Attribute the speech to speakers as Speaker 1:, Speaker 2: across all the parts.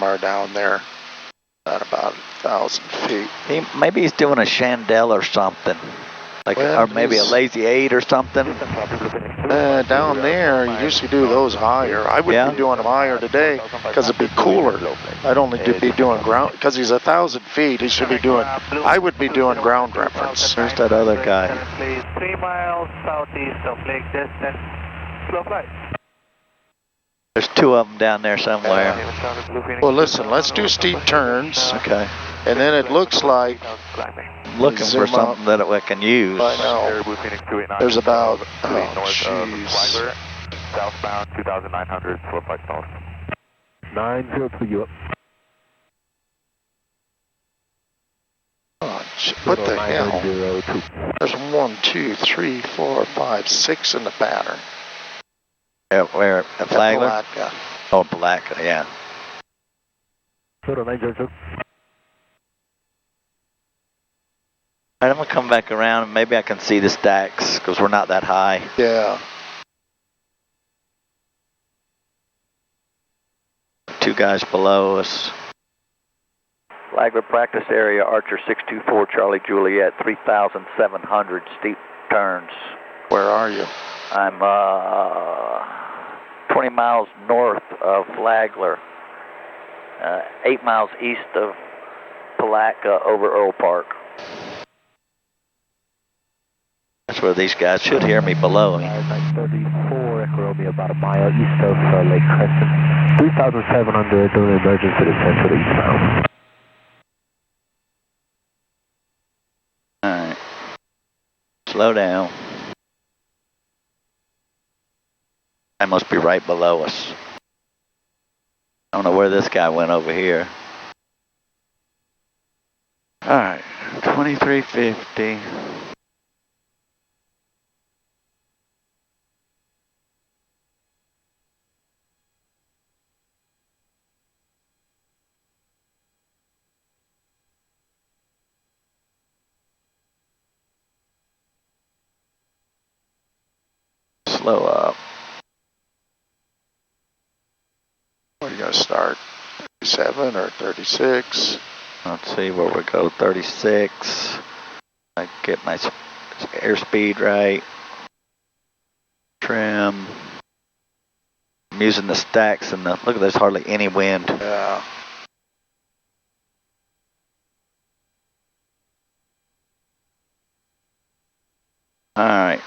Speaker 1: somewhere down there at about 1,000 feet.
Speaker 2: Maybe he's doing a chandelle or something. Like,
Speaker 1: well,
Speaker 2: or maybe a lazy 8 or something.
Speaker 1: Down there, you usually do those higher. I would be doing them higher today because it'd be cooler. I'd only be doing ground, because he's 1,000 feet, he should be doing, I would be doing ground reference.
Speaker 2: There's that other guy.
Speaker 3: 3 miles southeast of Lake Destin. Slow flight.
Speaker 2: There's 2 of them down there somewhere.
Speaker 1: Well, listen, let's do steep turns.
Speaker 2: Okay.
Speaker 1: And then it looks like
Speaker 2: looking for something that we can use.
Speaker 1: I know. There's about, oh, jeez.
Speaker 3: Southbound 2,900, slow flight south.
Speaker 4: 902 you up.
Speaker 1: Oh, what the hell? There's 1, 2, 3, 4, 5, 6 in the pattern.
Speaker 2: Where? At Flagler?
Speaker 1: Palatka.
Speaker 2: Oh, Palatka, yeah.
Speaker 4: Total 902.
Speaker 2: All right, I'm going to come back around and maybe I can see the stacks because we're not that high.
Speaker 1: Yeah.
Speaker 2: 2 guys below us. Flagler practice area, Archer 624, Charlie Juliet, 3,700 steep turns.
Speaker 1: Where are you?
Speaker 2: I'm 20 miles north of Flagler, 8 miles east of Palatka over Earl Park. That's where these guys should hear me below me.
Speaker 4: 934, Echo Romeo, about a mile east of Lake Crescent. 3,700, doing emergency descent to the eastbound.
Speaker 2: Alright. Slow down. That must be right below us. I don't know where this guy went over here. Alright, 2350. Slow up.
Speaker 1: Where are you going to start? 37 or 36?
Speaker 2: Let's see where we go. 36. I get my airspeed right. Trim. I'm using the stacks and look, there's hardly any wind.
Speaker 1: Yeah.
Speaker 2: Alright.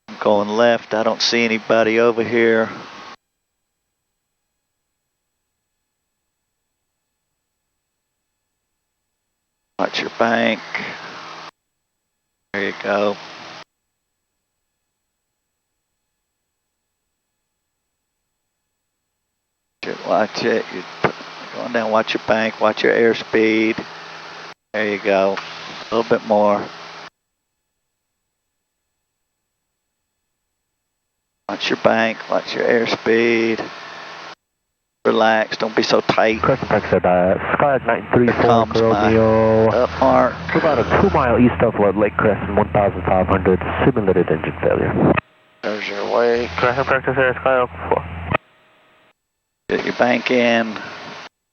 Speaker 2: I'm going left. I don't see anybody over here. Watch your bank. There you go. Watch it. You're going down. Watch your bank. Watch your airspeed. There you go. A little bit more. Watch your bank. Watch your airspeed. Relax. Don't be so tight.
Speaker 4: Crescent Texas, Sky 934, Romeo.
Speaker 2: Mark.
Speaker 4: About a 2 mile east of Lake Crescent, 1,500, simulated engine failure.
Speaker 1: There's your way.
Speaker 3: Crescent practice area, Sky up 4.
Speaker 2: Get your bank in.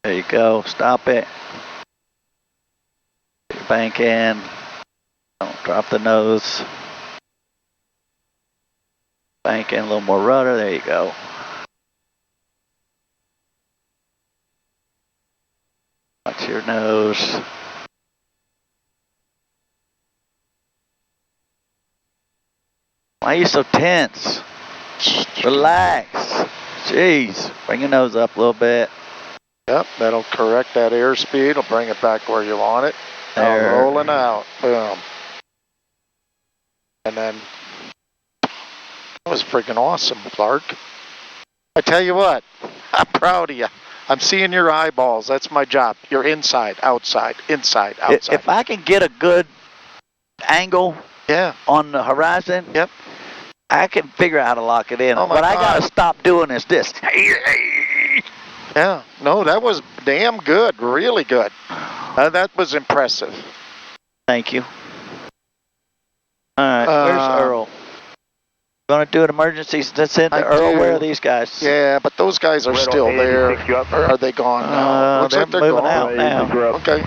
Speaker 2: There you go. Stop it. Get your bank in. Don't drop the nose. Bank in, a little more rudder. There you go. Watch your nose. Why are you so tense? Relax. Jeez. Bring your nose up a little bit.
Speaker 1: Yep, that'll correct that airspeed. It'll bring it back where you want it.
Speaker 2: There.
Speaker 1: Now rolling out. Boom. And then, that was freaking awesome, Clark. I tell you what, I'm proud of you. I'm seeing your eyeballs. That's my job. You're inside, outside, inside, outside.
Speaker 2: If I can get a good angle on the horizon, I can figure out how to lock it in.
Speaker 1: Oh my
Speaker 2: what
Speaker 1: God.
Speaker 2: I got to stop doing is this.
Speaker 1: Yeah, no, that was damn good. Really good. That was impressive.
Speaker 2: Thank you. All right, where's Earl? Going to do an emergency descent to Earl. Where are these guys?
Speaker 1: Yeah, but those guys are still there. Or are they gone now? Looks like they're
Speaker 2: moving
Speaker 1: gone.
Speaker 2: out now.
Speaker 1: Okay.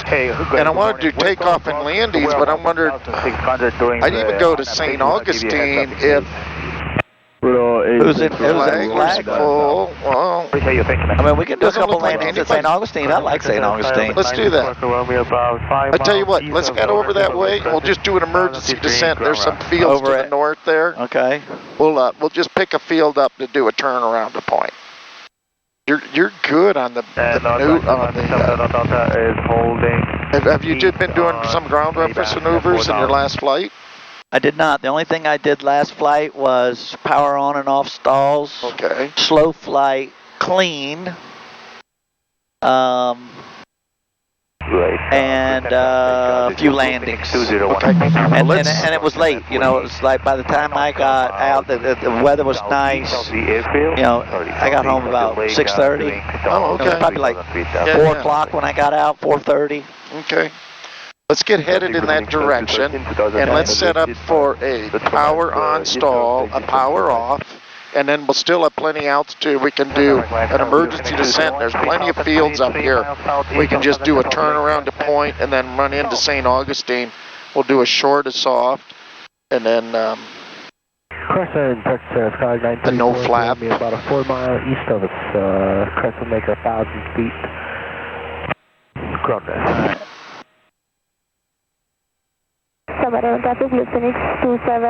Speaker 3: Hey,
Speaker 1: And I want to do takeoff and landings, but I'm wondering, I'd even go to St. Augustine if
Speaker 2: Who's in
Speaker 1: flag was
Speaker 2: flag?
Speaker 1: full. Well,
Speaker 2: I mean, we can do a
Speaker 1: doesn't
Speaker 2: couple
Speaker 1: look like
Speaker 2: landings at
Speaker 1: anybody.
Speaker 2: St. Augustine. I like St. Augustine.
Speaker 1: Let's do that. I tell you what, let's get over that way. We'll just do an emergency descent. There's some fields
Speaker 2: Over
Speaker 1: to the north there.
Speaker 2: Okay.
Speaker 1: We'll just pick a field up to do a turnaround to point. You're good on the new
Speaker 3: is holding.
Speaker 1: Have you just been doing some ground reference maneuvers in your last flight?
Speaker 2: I did not. The only thing I did last flight was power on and off stalls.
Speaker 1: Okay.
Speaker 2: Slow flight, clean. And a few landings.
Speaker 1: Okay.
Speaker 2: And it was late. You know, it was like by the time I got out, the weather was nice. You know, I got home about 6:30.
Speaker 1: Oh, okay.
Speaker 2: It was probably like 4 o'clock when I got out, 4:30.
Speaker 1: Okay. Let's get headed in that direction, and let's set up for a power on stall, a power off, and then we'll still have plenty of altitude. We can do an emergency descent. There's plenty of fields up here. We can just do a turnaround to point and then run into St. Augustine. We'll do a short, a soft, and then the no flap.
Speaker 4: About a 4 mile east of us. Crest will make 1,000 feet. Ground rest.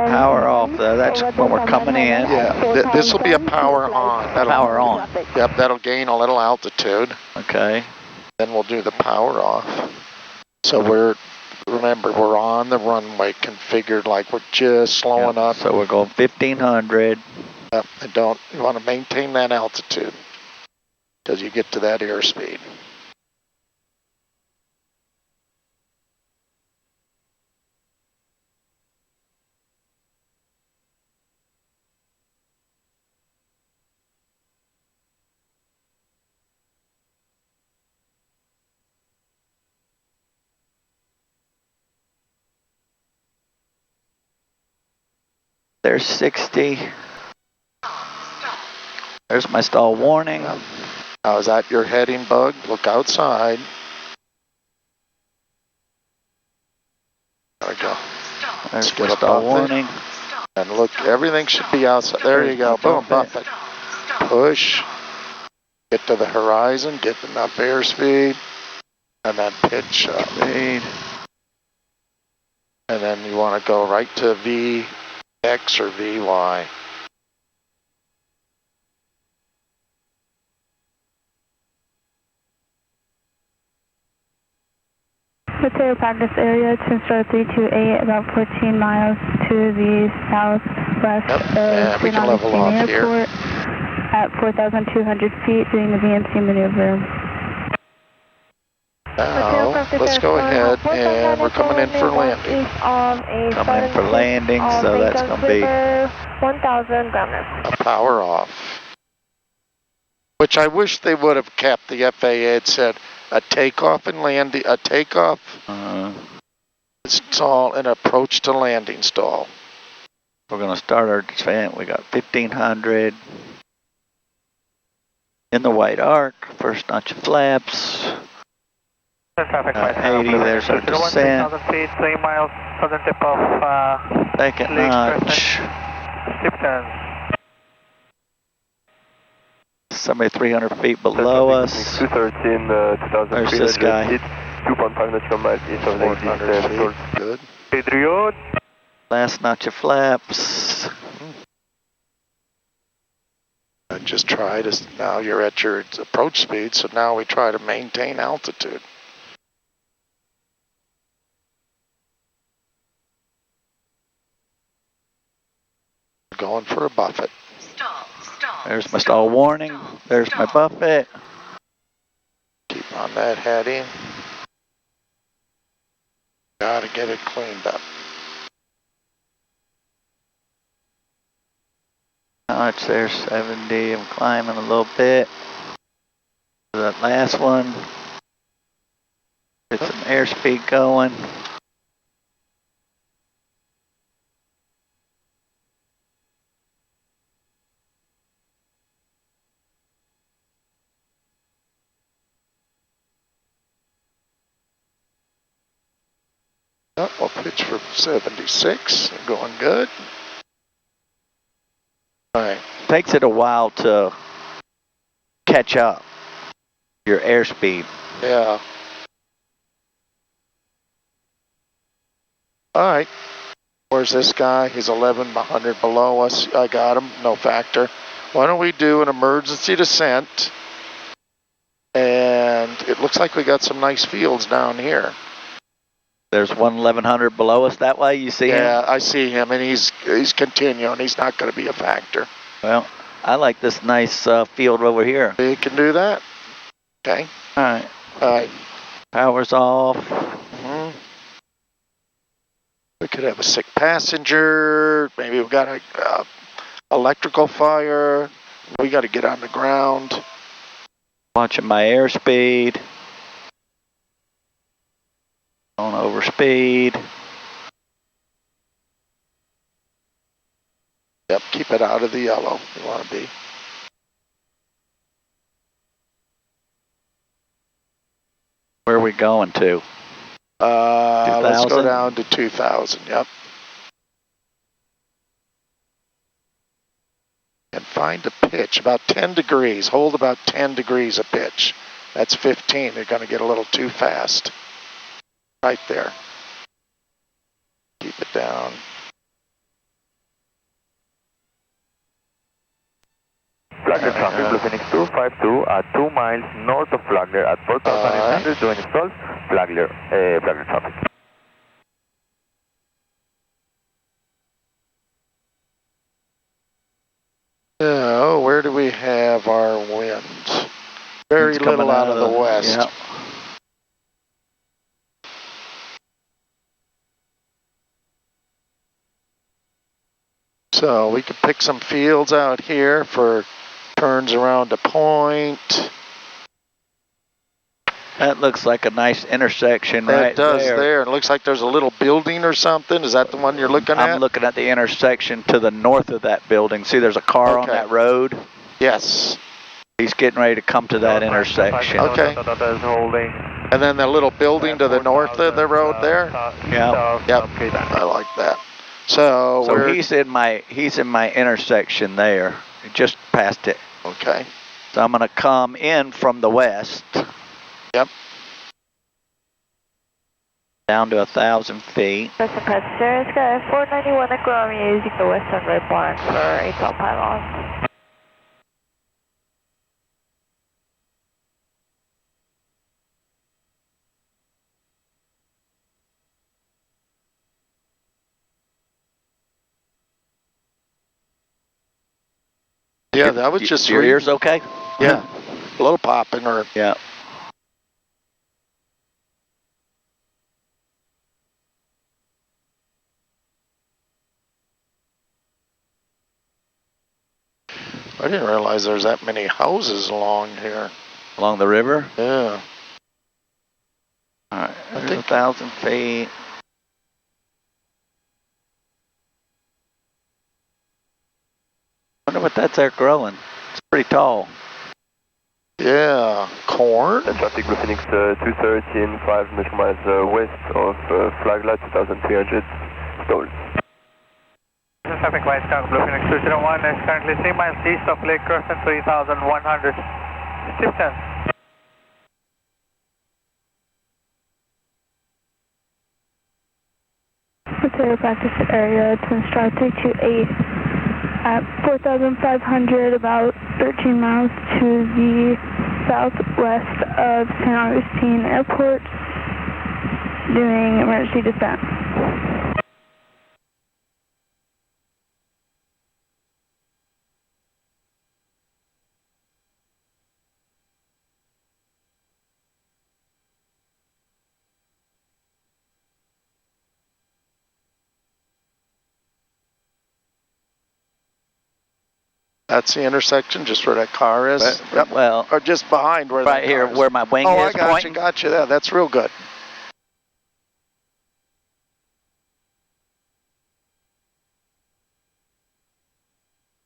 Speaker 2: Power off, though. That's when we're coming in.
Speaker 1: Yeah, this will be a power on.
Speaker 2: Power on.
Speaker 1: Yep, that'll gain a little altitude.
Speaker 2: Okay.
Speaker 1: Then we'll do the power off. So remember, we're on the runway configured like we're just slowing up.
Speaker 2: So we're going 1,500.
Speaker 1: Yep, you want to maintain that altitude till you get to that airspeed.
Speaker 2: There's 60. There's my stall warning.
Speaker 1: Now, is that your heading bug? Look outside. There we go.
Speaker 2: There's my stall warning.
Speaker 1: And look, everything should be outside. There you go. Boom, buffet. Push. Get to the horizon. Get enough airspeed. And then pitch up.
Speaker 2: Speed.
Speaker 1: And then you want to go right to VX or VY.
Speaker 5: Material practice area, twin star 328, about 14 miles to the southwest of St. Augustine Airport at 4,200 feet, doing the VMC maneuver.
Speaker 1: Now, let's go ahead and we're coming in for landing.
Speaker 2: Coming in for landing, so that's going to be
Speaker 5: 1,000 groundness.
Speaker 1: A power off. Which I wish they would have kept. The FAA had said a takeoff and landing, a takeoff stall and approach to landing stall.
Speaker 2: We're going to start our descent. We got 1,500 in the white arc. First notch of flaps. 80, there's our descent.
Speaker 3: 1,000 feet, 3 miles, southern tip of
Speaker 2: Second notch. Somebody 300 feet below us.
Speaker 3: 213, 2,000
Speaker 2: There's
Speaker 3: feet.
Speaker 2: this guy.
Speaker 3: 2.5 nautical miles east of the
Speaker 1: 400 feet. Good.
Speaker 3: Patriot.
Speaker 2: Last notch of flaps.
Speaker 1: I just try to, now you're at your approach speed, so now we try to maintain altitude. Going for a buffet.
Speaker 2: There's my stall warning. There's my buffet.
Speaker 1: Keep on that heading. Gotta get it cleaned up.
Speaker 2: Notch there's 70. I'm climbing a little bit. That last one. Get some airspeed going.
Speaker 1: Oh, we'll pitch for 76. Going good. All right.
Speaker 2: Takes it a while to catch up your airspeed.
Speaker 1: Yeah. All right. Where's this guy? He's 1100 below us. I got him. No factor. Why don't we do an emergency descent? And it looks like we got some nice fields down here.
Speaker 2: There's 1100 below us that way. You see him?
Speaker 1: Yeah, I see him, and he's continuing. He's not going to be a factor.
Speaker 2: Well, I like this nice field over here.
Speaker 1: You can do that. Okay.
Speaker 2: All right.
Speaker 1: All right.
Speaker 2: Power's off.
Speaker 1: Mm-hmm. We could have a sick passenger. Maybe we've got a electrical fire. We got to get on the ground.
Speaker 2: Watching my airspeed. On overspeed.
Speaker 1: Yep, keep it out of the yellow. You want to be.
Speaker 2: Where are we going to?
Speaker 1: Let's go down to 2000. Yep. And find a pitch about 10 degrees. Hold about 10 degrees of pitch. That's 15. They're going to get a little too fast. Right there. Keep it down.
Speaker 3: Flagler traffic, Blue Phoenix 252 at 2 miles north of Flagler at 4,800 doing install. Flagler traffic.
Speaker 1: Oh, where do we have our wind? Very little out of the west.
Speaker 2: Yeah.
Speaker 1: So we could pick some fields out here for turns around a point.
Speaker 2: That looks like a nice intersection right there.
Speaker 1: That does there. It looks like there's a little building or something. Is that the one you're looking at?
Speaker 2: I'm looking at the intersection to the north of that building. See, there's a car on that road.
Speaker 1: Yes.
Speaker 2: He's getting ready to come to that intersection.
Speaker 1: Okay. And then the little building to the north of the road there?
Speaker 2: Yeah.
Speaker 1: Yep. I like that. So
Speaker 2: he's in my intersection there. Just past it.
Speaker 1: Okay.
Speaker 2: So I'm gonna come in from the west.
Speaker 1: Yep.
Speaker 2: Down to 1,000 feet.
Speaker 5: That's a Predator. Sky 491 at Romeo using the western red barn for 8 pylons.
Speaker 1: Yeah, that was just
Speaker 2: your ears okay?
Speaker 1: Yeah. A little popping or
Speaker 2: yeah.
Speaker 1: I didn't realize there's that many houses along here.
Speaker 2: Along the river?
Speaker 1: Yeah.
Speaker 2: All right, I think 1,000 feet. I wonder what that's there growing. It's pretty tall.
Speaker 1: Yeah, corn.
Speaker 3: Traffic Blue Phoenix 213, 5 nautical miles west of Flagler, 2,300 stalled.
Speaker 6: Traffic White Sky Blue Phoenix 201 is currently 3 miles east of Lake Kfin 3,100. Steep 10.
Speaker 5: Potato practice area to Star 328 at 4,500, about 13 miles to the southwest of San Augustine Airport, doing emergency descent.
Speaker 1: That's the intersection, just where that car is. Yep.
Speaker 2: Well,
Speaker 1: or just behind where
Speaker 2: right here, where my wing is.
Speaker 1: Oh, I got you, got you. There, that's real good.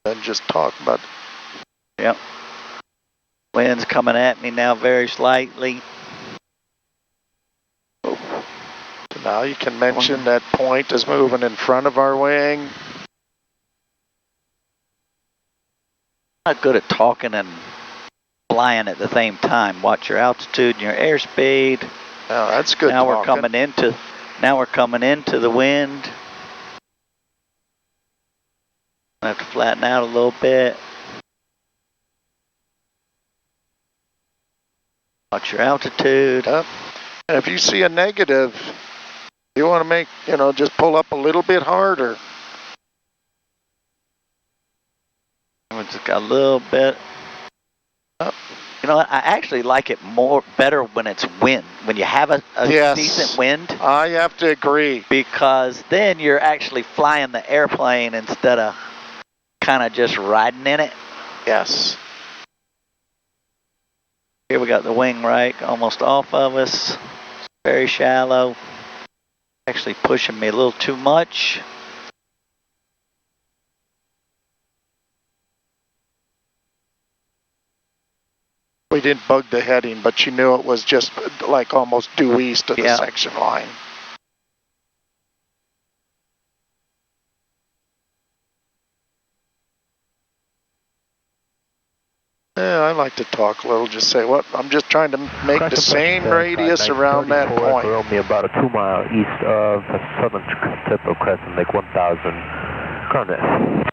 Speaker 1: And just talk about.
Speaker 2: Yep. Wind's coming at me now very slightly.
Speaker 1: Oh, to Now you can mention that point is moving in front of our wing.
Speaker 2: Not good at talking and flying at the same time. Watch your altitude and your airspeed.
Speaker 1: Oh, that's good.
Speaker 2: Now
Speaker 1: talking.
Speaker 2: we're coming into the wind. I have to flatten out a little bit. Watch your altitude.
Speaker 1: Yep. And if you see a negative, you want to make, just pull up a little bit harder.
Speaker 2: We just got a little bit. Oh. You know what? I actually like it better when it's wind. When you have a
Speaker 1: yes,
Speaker 2: decent wind.
Speaker 1: I have to agree.
Speaker 2: Because then you're actually flying the airplane instead of kind of just riding in it.
Speaker 1: Yes.
Speaker 2: Here we got the wing right, almost off of us. Very shallow. Actually pushing me a little too much.
Speaker 1: We didn't bug the heading, but you knew it was just like almost due east of the section line. Yeah, I like to talk a little, just say, what, I'm just trying to make the same radius around that point.
Speaker 4: We're only about a 2 mile east of the southern tip of Crescent Lake 1000. Contact.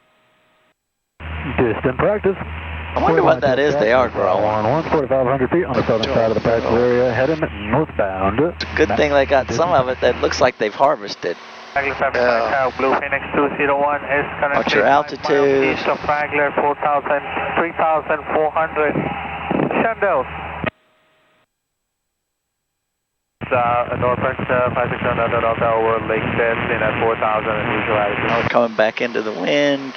Speaker 4: Distant practice.
Speaker 2: I wonder what that is they are growing.
Speaker 4: 4,500 feet on the southern side of the practice area, heading northbound.
Speaker 2: It's a good thing they got some of it that looks like they've harvested.
Speaker 6: Blue Phoenix 201 is currently
Speaker 2: watch your altitude.
Speaker 6: East of Wrangler, 3,400. Shandell. Northwest 561 at Delta over Lake Destin at 4,000 and usual altitude.
Speaker 2: Now we're coming back into the wind.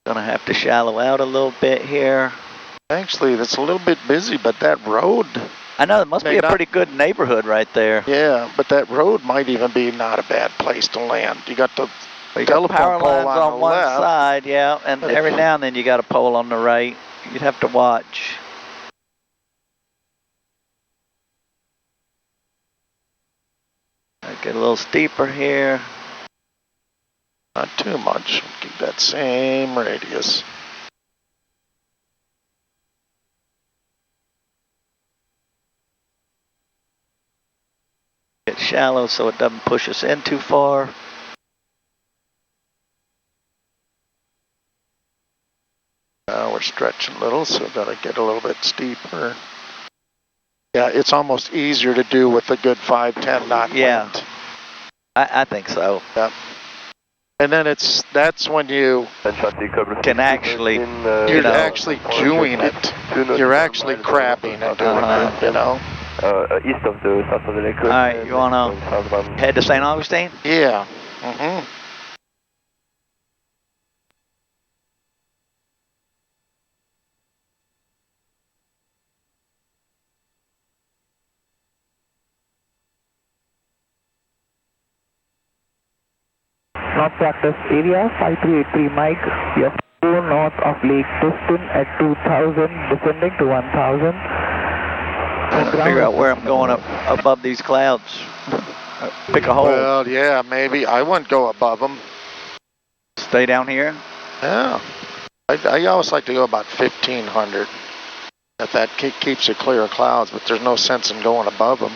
Speaker 2: Gonna have to shallow out a little bit here.
Speaker 1: Actually, that's a little bit busy, but that road.
Speaker 2: I know, it must be a pretty good neighborhood right there.
Speaker 1: Yeah, but that road might even be not a bad place to land. You got the
Speaker 2: power lines on one
Speaker 1: left.
Speaker 2: side, yeah, and every now and then you got a pole on the right. You'd have to watch. Get a little steeper here.
Speaker 1: Not too much. Keep that same radius.
Speaker 2: Get shallow so it doesn't push us in too far.
Speaker 1: Now we're stretching a little, so we've got to get a little bit steeper. Yeah, it's almost easier to do with a good 5-10 knot wind.
Speaker 2: I think so.
Speaker 1: Yep. And then that's when you
Speaker 2: can actually,
Speaker 1: you're actually doing it. You're actually crabbing and doing it,
Speaker 3: east of the south of the lake.
Speaker 2: All right, you want to head to St. Augustine?
Speaker 1: Yeah.
Speaker 7: North practice area 5383 Mike. You're due north of Lake Destin at 2000, descending to 1000.
Speaker 2: Figure out where I'm going up above these clouds. Pick a hole.
Speaker 1: Well, yeah, maybe. I wouldn't go above them.
Speaker 2: Stay down here?
Speaker 1: Yeah. I always like to go about 1,500. If that keeps you clear of clouds, but there's no sense in going above them.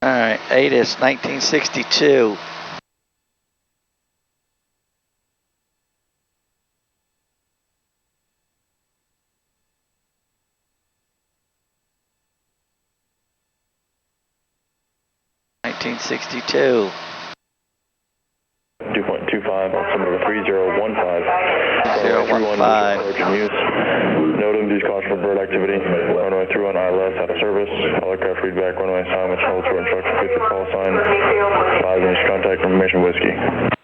Speaker 2: All right, ATIS 1962. .225,
Speaker 3: altimeter 3015.
Speaker 2: 015.
Speaker 3: Use. Note use caution for bird activity. Runway 31 ILS out of service. All aircraft feedback. Runway assignment. Hold to instruction. Get the call sign. 5 inch contact information. Whiskey.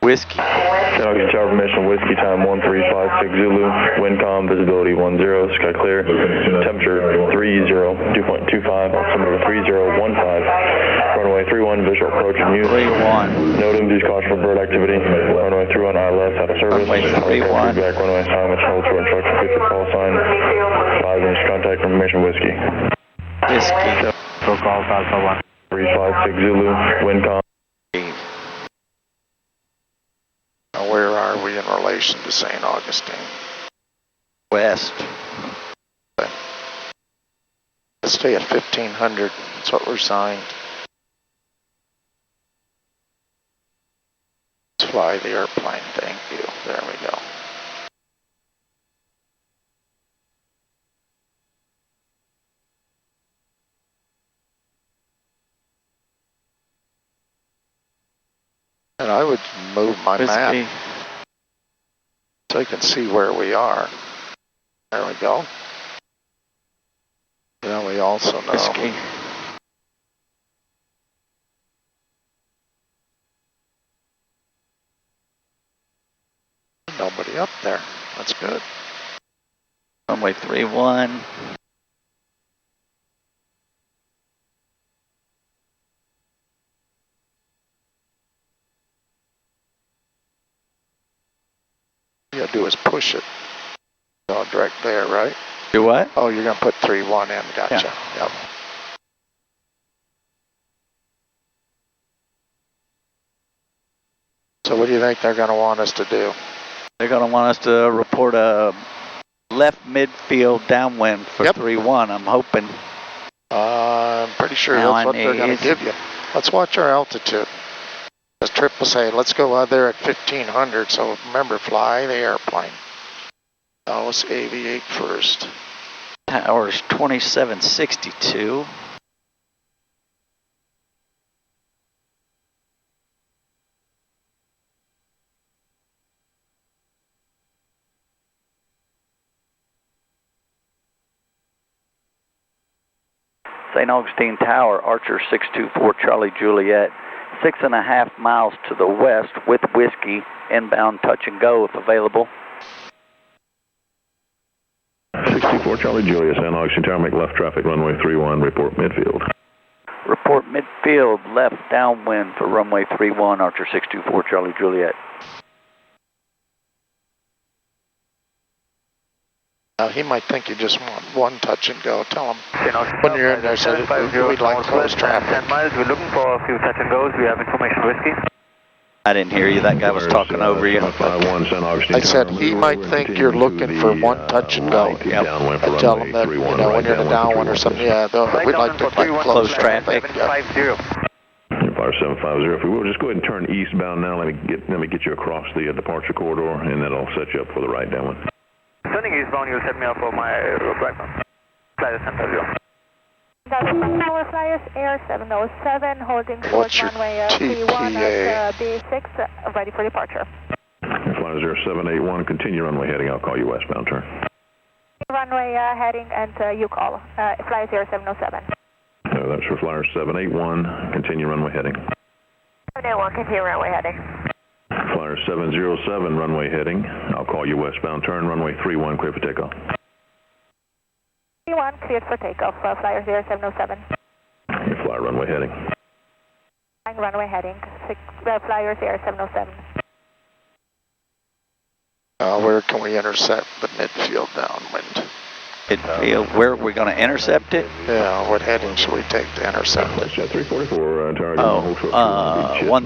Speaker 2: Whiskey.
Speaker 3: San Augustine Tower permission, whiskey time 1356 Zulu, wind calm, visibility 10, sky clear, temperature 30, 2.25, altimeter 3015, runway 31, visual approach and use.
Speaker 2: 31.
Speaker 3: Note induced caution for bird activity, runway 31 ILS out of service.
Speaker 2: Runway 31.
Speaker 3: Feedback, runway assignment, hold short instruction, keep the call sign, 5 inch contact information, whiskey.
Speaker 2: Whiskey.
Speaker 3: Go call Alpha 1. 356 Zulu, wind calm.
Speaker 1: Now where are we in relation to St. Augustine?
Speaker 2: West.
Speaker 1: Okay. Let's stay at 1500. That's what we're signed. Let's fly the airplane. Thank you. There we go. And I would move my map so I can see where we are. There we go. Now we also know.
Speaker 2: Whiskey.
Speaker 1: Nobody up there. That's good.
Speaker 2: Runway 31.
Speaker 1: All you gotta do is push it. Go direct there, right?
Speaker 2: Do what?
Speaker 1: Oh, you're gonna put 3-1 in. Gotcha.
Speaker 2: Yeah.
Speaker 1: Yep. So what do you think they're gonna want us to do?
Speaker 2: They're going to want us to report a left midfield downwind for 3-1, I'm hoping.
Speaker 1: I'm pretty sure
Speaker 2: Now
Speaker 1: that's what they're gonna give you. Let's watch our altitude. As Trip will say, let's go out there at 1500. So remember, fly the airplane. Now let's aviate first.
Speaker 2: Tower's 2762. St. Augustine Tower, Archer 624 Charlie Juliet, 6.5 miles to the west with whiskey, inbound touch and go if available.
Speaker 3: 624 Charlie Juliet, San Augustine Tower, make left traffic, runway 31, report midfield.
Speaker 2: Report midfield, left downwind for runway 31, Archer 624 Charlie Juliet.
Speaker 1: Now he might think you just want one touch and go. Tell him when you're in there, so we'd like close traffic.
Speaker 6: 10 miles, we're looking for a few touch and goes. We have information whiskey.
Speaker 2: I didn't hear you. That guy was talking over you.
Speaker 1: I said he might think you're looking for one touch and go.
Speaker 2: Yep.
Speaker 1: I tell him that, you know, when you're in a downwind or something, yeah, we'd like to close traffic.
Speaker 2: Traffic.
Speaker 3: 750. Fire 750. If we will, just go ahead and turn eastbound now. Let me get you across the departure corridor, and that'll set you up for the right downwind.
Speaker 6: Turning eastbound, you'll set me up for my right now. Flight center view.
Speaker 5: Tower Flyers Air 707, holding short
Speaker 1: What's your
Speaker 5: runway 31 at B6, ready for departure.
Speaker 3: Flyer 0781, continue runway heading. I'll call you westbound turn.
Speaker 5: Runway heading and you call. Flyers Air 707.
Speaker 3: That's for Flyer 781, continue runway heading.
Speaker 5: 781, continue runway heading.
Speaker 3: Flyer 707, runway heading. I'll call you westbound turn, runway 31, clear for takeoff.
Speaker 5: 31, cleared for takeoff, Flyers Air 707.
Speaker 3: Flyer runway heading.
Speaker 5: Flying runway heading, Flyers Air 707.
Speaker 1: Where can we intercept the midfield downwind?
Speaker 2: Midfield, where are we going to intercept it?
Speaker 1: Yeah, what heading should we take to intercept it?
Speaker 3: 344, target.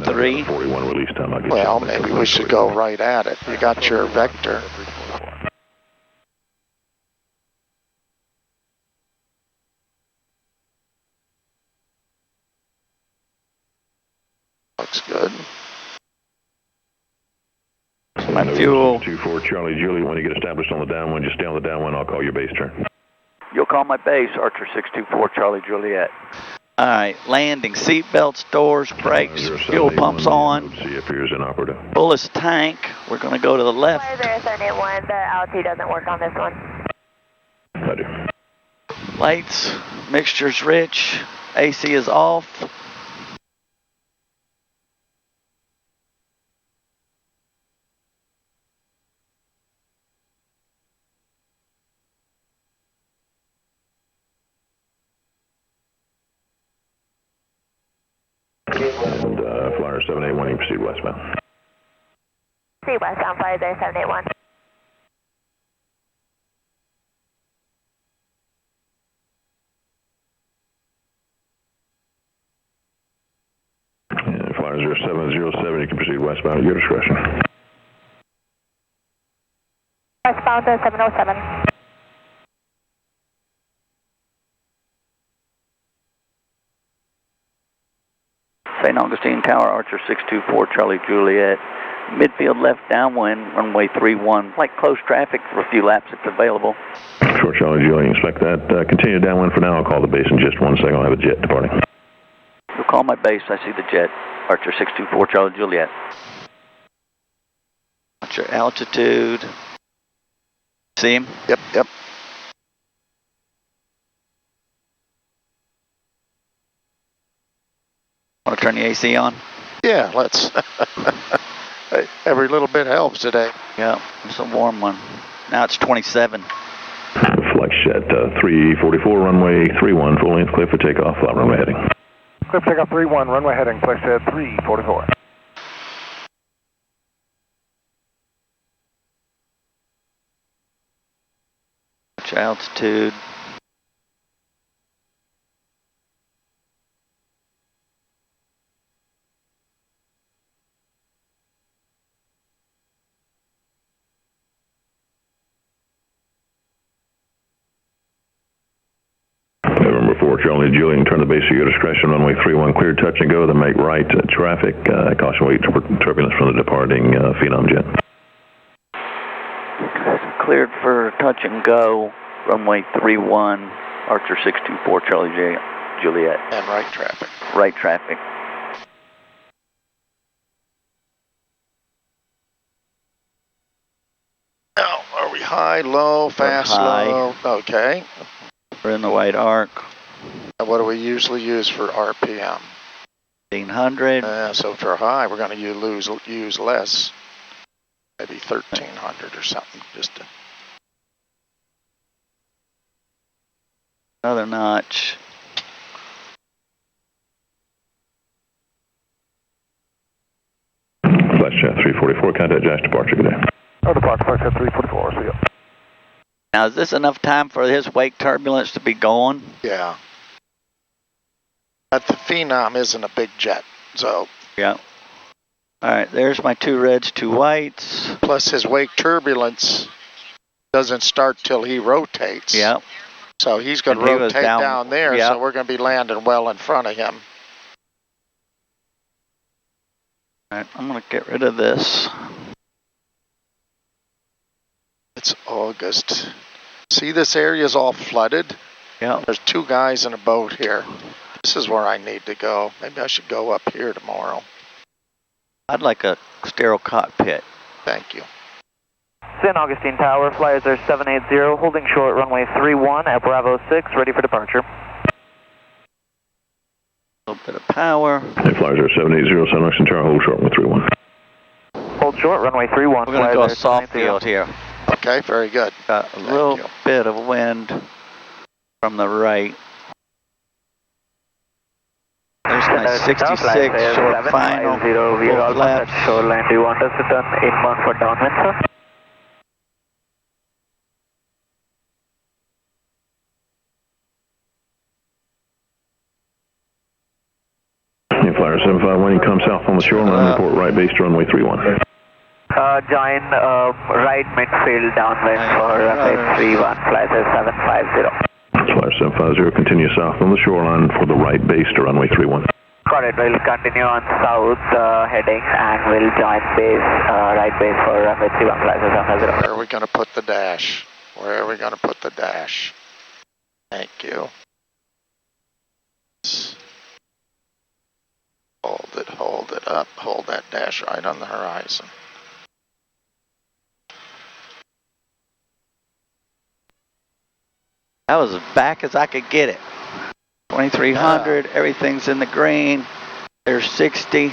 Speaker 2: 13.
Speaker 3: 41 release time.
Speaker 1: Well, maybe we should go right at it. You got your vector. Looks good.
Speaker 2: My fuel.
Speaker 3: 24 Charlie Juliet, when you get established on the downwind, just stay on the downwind, I'll call your base turn.
Speaker 2: You'll call my base, Archer 624 Charlie Juliet. All right, landing, seat belts, doors, brakes, fuel pumps on.
Speaker 3: See if here's inoperative.
Speaker 2: Bullets tank. We're going to go to the left.
Speaker 5: Flyers Air 781, the altitude doesn't work on this one.
Speaker 3: I do.
Speaker 2: Lights, mixture's rich, AC is off.
Speaker 3: And Flyer 781, you proceed westbound.
Speaker 8: Proceed westbound, Flyer 781.
Speaker 3: And Flyer 0707, you can proceed westbound at your discretion.
Speaker 8: Westbound 707.
Speaker 2: St. Augustine Tower, Archer 624, Charlie Juliet. Midfield left downwind, runway 31. Like close traffic for a few laps if available.
Speaker 3: Sure, Charlie Juliet, expect that. Continue downwind for now. I'll call the base in just 1 second. I'll have a jet departing.
Speaker 2: You'll call my base. I see the jet. Archer 624, Charlie Juliet. What's your altitude? See him?
Speaker 1: Yep, yep.
Speaker 2: Want to turn the AC on?
Speaker 1: Yeah, let's. Every little bit helps today.
Speaker 2: Yeah, it's a warm one. Now it's 27.
Speaker 3: Flex jet 344, runway 31, full length, clear for takeoff, flat runway heading.
Speaker 4: Clear for takeoff 31, runway heading, flex jet 344.
Speaker 2: What's your altitude?
Speaker 3: November 4, Charlie Julian, turn the base at your discretion, runway 31, clear, touch and go, then make right traffic, caution wait turbulence from the departing Phenom jet.
Speaker 2: Cleared for touch and go, runway 31, Archer 624, Charlie Juliet.
Speaker 1: And right traffic.
Speaker 2: Right traffic.
Speaker 1: Now, are we high, low, fast,
Speaker 2: high.
Speaker 1: low? Okay.
Speaker 2: We're in the white arc.
Speaker 1: And what do we usually use for RPM?
Speaker 2: 1500.
Speaker 1: So for high, we're going to use less. Maybe 1300 or something, just to...
Speaker 2: Another notch.
Speaker 3: Flash jet 344, contact Josh, departure, good day.
Speaker 4: Oh, departure, flex jet 344, see ya.
Speaker 2: Now, is this enough time for his wake turbulence to be going?
Speaker 1: Yeah. But the Phenom isn't a big jet, so...
Speaker 2: Yeah. All right, there's my 2 reds, 2 whites.
Speaker 1: Plus his wake turbulence doesn't start till he rotates.
Speaker 2: Yeah.
Speaker 1: So he's going to rotate down there,
Speaker 2: yeah.
Speaker 1: So we're going to be landing well in front of him.
Speaker 2: All right, I'm going to get rid of this.
Speaker 1: It's August. See, this area is all flooded?
Speaker 2: Yeah.
Speaker 1: There's 2 guys in a boat here. This is where I need to go. Maybe I should go up here tomorrow.
Speaker 2: I'd like a sterile cockpit.
Speaker 1: Thank you.
Speaker 6: St. Augustine Tower, flyers are 780, holding short runway 31 at Bravo 6, ready for departure.
Speaker 2: A little bit of power.
Speaker 3: Hey, flyers are 780, St. Augustine Tower, hold short, runway 31.
Speaker 6: Hold short, runway 31.
Speaker 2: We're going to go a soft field here.
Speaker 1: Okay, very good.
Speaker 2: Got a little bit of wind from the right. There's my 66 short final.
Speaker 6: We are almost at shoreline. Do you want us to turn inbound for downwind, sir?
Speaker 3: Hey, flyer 751, you come south on the shoreline, report right base to runway 31.
Speaker 6: Join right midfield downwind for runway 31, flight 750.
Speaker 3: Flyer 750, continue south on the shoreline for the right base to runway 31.
Speaker 6: Got it, we'll continue on south heading and we'll join base, right base for runway 31, flight 750.
Speaker 1: Where are we going to put the dash? Where are we going to put the dash? Thank you. Hold it up, hold that dash right on the horizon.
Speaker 2: That was as back as I could get it. 2300, everything's in the green. There's 60.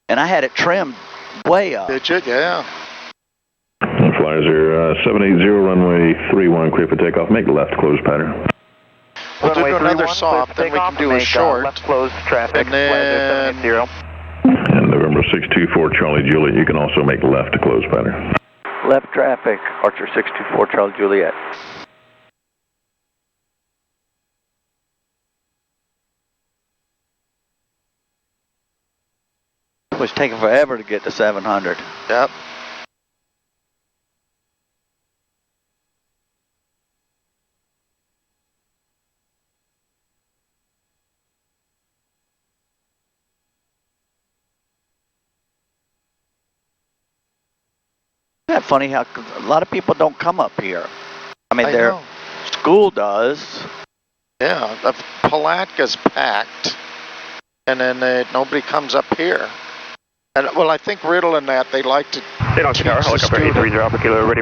Speaker 2: And I had it trimmed way up.
Speaker 1: Did you? Yeah.
Speaker 3: Flyer Flyers here, 780 runway 31, clear for takeoff, make left, close pattern.
Speaker 1: We'll do another soft, then we can do a short,
Speaker 2: left close traffic,
Speaker 1: and then...
Speaker 3: And November 624 Charlie Juliet, you can also make left to close pattern.
Speaker 2: Left traffic, Archer 624 Charlie Juliet. It was taking forever to get to 700.
Speaker 1: Yep.
Speaker 2: Isn't that funny how a lot of people don't come up here? I mean, their
Speaker 1: know.
Speaker 2: school does.
Speaker 1: Yeah, the Palatka's packed, and then nobody comes up here. And well, I think Riddle and that, they like to
Speaker 3: Helicopter 830, Kilo, ready